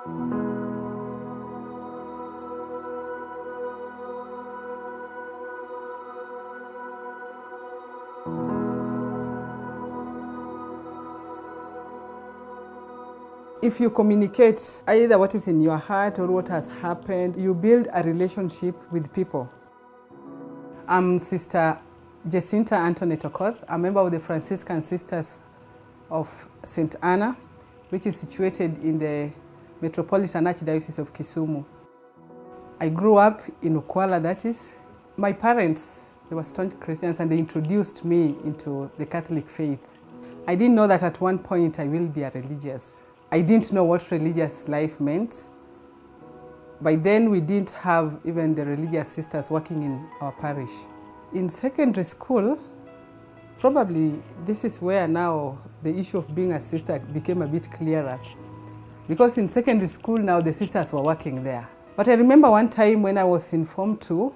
If you communicate either what is in your heart or what has happened, you build a relationship with people. I'm Sister Jecinter Antoinette Okoth, a member of the Franciscan Sisters of St. Anna, which is situated in the Metropolitan Archdiocese of Kisumu. I grew up in Ukwala, that is. My parents, they were staunch Christians, and they introduced me into the Catholic faith. I didn't know that at one point I will be a religious. I didn't know what religious life meant. By then, we didn't have even the religious sisters working in our parish. In secondary school, probably this is where now the issue of being a sister became a bit clearer. Because in secondary school now, the sisters were working there. But I remember one time when I was in Form 2,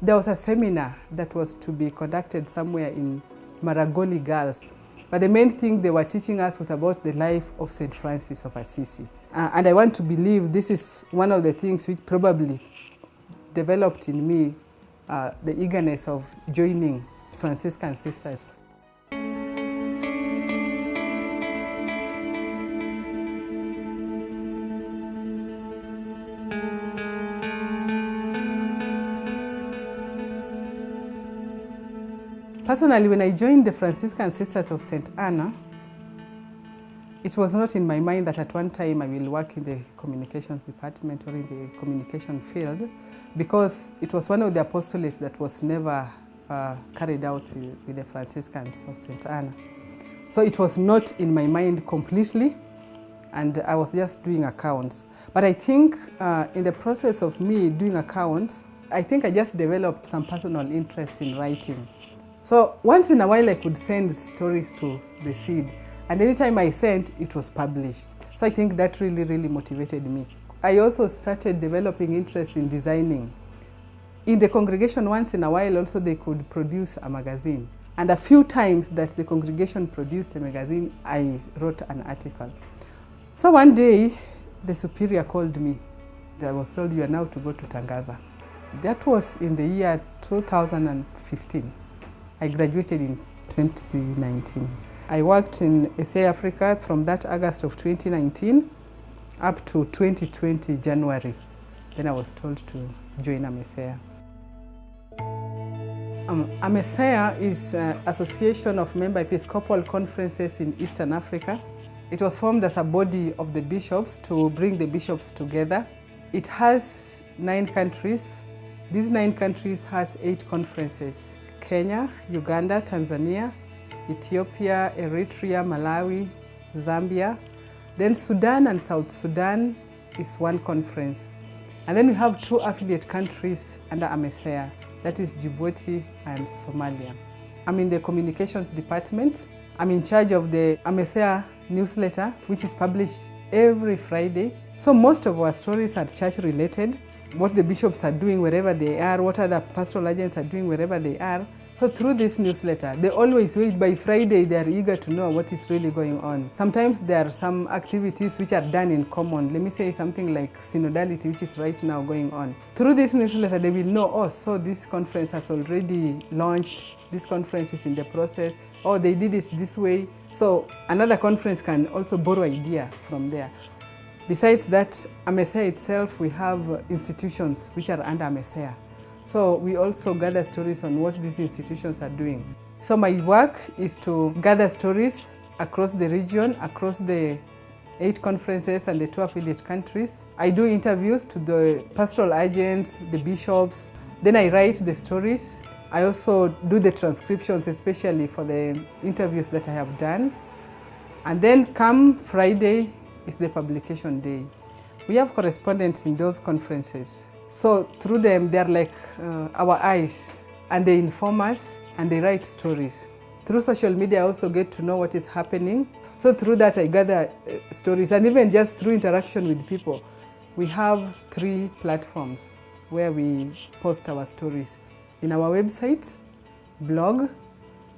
there was a seminar that was to be conducted somewhere in Maragoli Girls. But the main thing they were teaching us was about the life of St. Francis of Assisi. And I want to believe this is one of the things which probably developed in me the eagerness of joining Franciscan Sisters. Personally, when I joined the Franciscan Sisters of St. Anna, it was not in my mind that at one time I will work in the communications department or in the communication field, because it was one of the apostolates that was never carried out with the Franciscans of St. Anna. So it was not in my mind completely, and I was just doing accounts. But I think in the process of me doing accounts, I think I just developed some personal interest in writing. So once in a while I could send stories to the seed, and anytime I sent, it was published. So I think that really motivated me. I also started developing interest in designing. In the congregation, once in a while also they could produce a magazine. And a few times that the congregation produced a magazine, I wrote an article. So one day, the superior called me. I was told, you are now to go to Tangaza. That was in the year 2015. I graduated in 2019. I worked in SA Africa from that August of 2019 up to 2020 January. Then I was told to join AMESEA. AMESEA is an association of member Episcopal conferences in Eastern Africa. It was formed as a body of the bishops to bring the bishops together. It has 9 countries. These 9 countries has 8 conferences. Kenya, Uganda, Tanzania, Ethiopia, Eritrea, Malawi, Zambia. Then Sudan and South Sudan is one conference. And then we have 2 affiliate countries under AMESEA, that is Djibouti and Somalia. I'm in the communications department. I'm in charge of the AMESEA newsletter, which is published every Friday. So most of our stories are church related. What the bishops are doing wherever they are, what other pastoral agents are doing wherever they are. So through this newsletter, they always wait. By Friday, they are eager to know what is really going on. Sometimes there are some activities which are done in common. Let me say something like synodality, which is right now going on. Through this newsletter, they will know, oh, so this conference has already launched, this conference is in the process, oh, they did it this way. So another conference can also borrow idea from there. Besides that, AMESEA itself, we have institutions which are under AMESEA. So we also gather stories on what these institutions are doing. So my work is to gather stories across the region, across the 8 conferences and the 2 affiliate countries. I do interviews to the pastoral agents, the bishops. Then I write the stories. I also do the transcriptions, especially for the interviews that I have done. And then come Friday, is the publication day. We have correspondents in those conferences. So through them, they're like our eyes, and they inform us and they write stories. Through social media, I also get to know what is happening. So through that, I gather stories, and even just through interaction with people. We have 3 platforms where we post our stories. In our website, blog,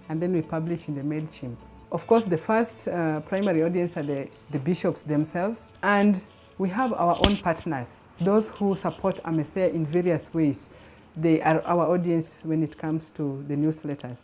and then we publish in the MailChimp. Of course, the first primary audience are the bishops themselves, and We have our own partners, those who support AMESEA in various ways. They are our audience when it comes to the newsletters.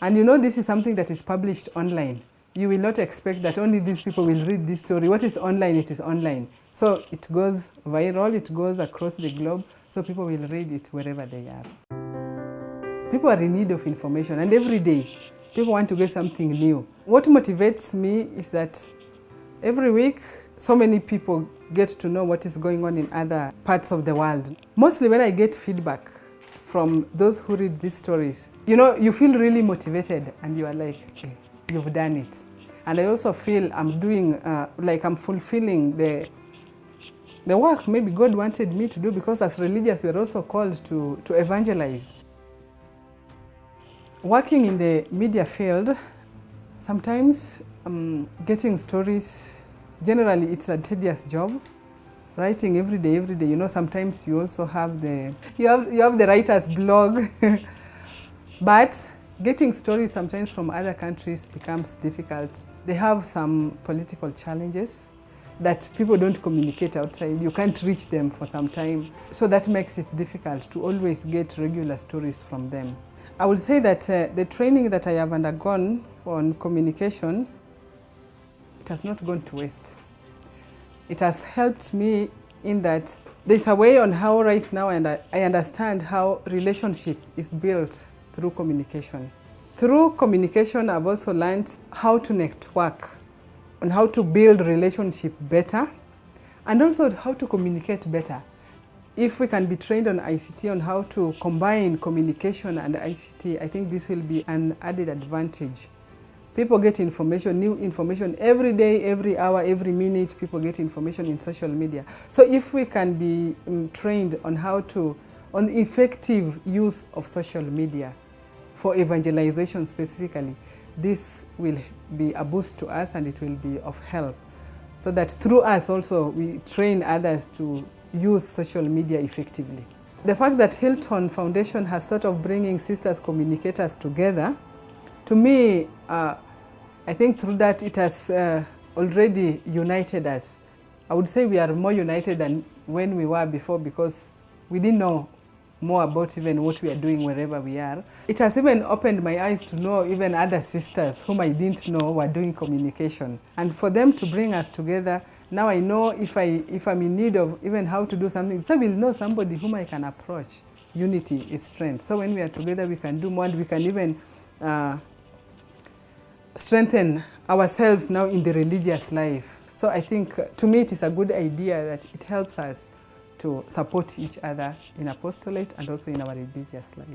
And you know, this is something that is published online. You will not expect that only these people will read this story. What is online, it is online. So it goes viral, it goes across the globe, so people will read it wherever they are. People are in need of information, and every day, people want to get something new. What motivates me is that every week, so many people get to know what is going on in other parts of the world. Mostly when I get feedback from those who read these stories, you know, you feel really motivated and you are like, hey, you've done it. And I also feel I'm doing, like I'm fulfilling the work maybe God wanted me to do, because as religious we are also called to evangelize. Working in the media field, sometimes getting stories, generally it's a tedious job. Writing every day, you know, sometimes you also have you have the writer's blog. But getting stories sometimes from other countries becomes difficult. They have some political challenges that people don't communicate outside. You can't reach them for some time. So that makes it difficult to always get regular stories from them. I would say that the training that I have undergone on communication, it has not gone to waste. It has helped me in that there's a way on how right now, and I understand how relationship is built through communication. Through communication, I've also learned how to network, on how to build relationship better, and also how to communicate better. If we can be trained on ICT, on how to combine communication and ICT, I think this will be an added advantage. People get information, new information every day, every hour, every minute. People get information in social media. So if we can be trained on on the effective use of social media for evangelization specifically, this will be a boost to us and it will be of help. So that through us also we train others to use social media effectively. The fact that Hilton Foundation has thought of bringing sisters communicators together, to me, I think through that it has already united us. I would say we are more united than when we were before, because we didn't know more about even what we are doing wherever we are. It has even opened my eyes to know even other sisters whom I didn't know were doing communication. And for them to bring us together, now I know if I'm in need of even how to do something, so I will know somebody whom I can approach. Unity is strength. So when we are together, we can do more, and we can even strengthen ourselves now in the religious life. So I think, to me, it is a good idea that it helps us to support each other in apostolate and also in our religious life.